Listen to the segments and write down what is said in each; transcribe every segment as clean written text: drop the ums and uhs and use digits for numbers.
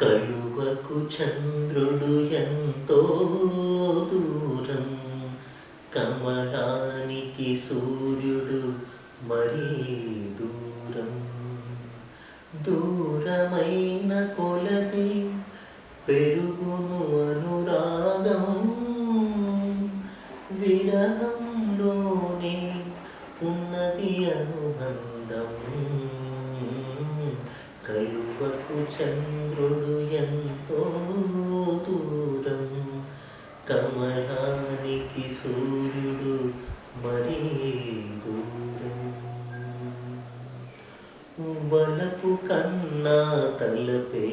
కలువకు చంద్రుడు ఎంతో దూరం, కమలానికి సూర్యుడు మరీ దూరం. దూరమైన కొలది పెరుగును అనురాగం, విరహంలోనే ఉన్నది అనుబంధం. కలువకు చంద్రుడు ఎంతో దూరం, కమలానికి సూర్యుడు మరీ దూరం. వలపు కన్నా తలపే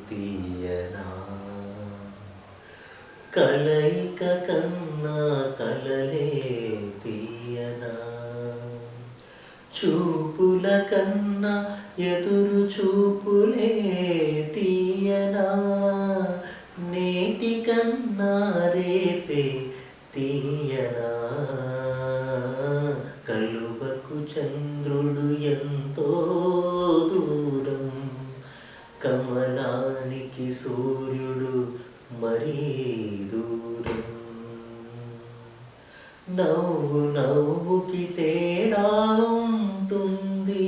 తీయనా, కలయిక కన్నా కలలే తీయనా. చూపుల కన్నా ఎదురు చూపులే తీయనా, నేటి కన్నా రేపే తీయనా. కలువకు చంద్రుడు ఎంతో దూరం, కమలానికి సూర్యుడు మరీ దూరం. నవ్వు నవ్వుకి తేడా ఉంటుంది,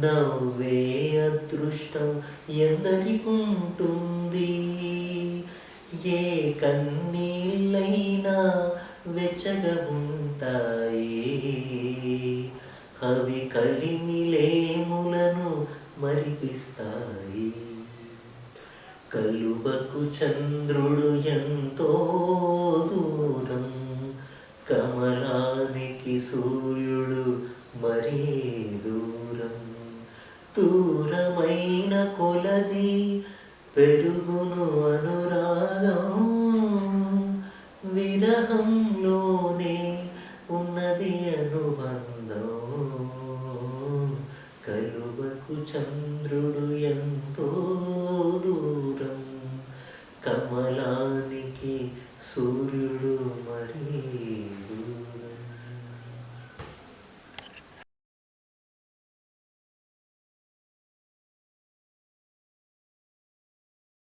నవ్వే అదృష్టం ఎందరికుంటుంది. ఏ కన్నీళ్ళైనా వెచ్చగా ఉంటాయి, అవి కలిమిలేములను మరిపిస్తాయి. కలువకు చంద్రుడు ఎంతో దూరం, కమలానికి సూర్యుడు మరీ దూరం. దూరమైన కొలది పెరుగును అనురాగం, విరహంలోనే ఉన్నది అనుబంధం. కలువకు చంద్రుడు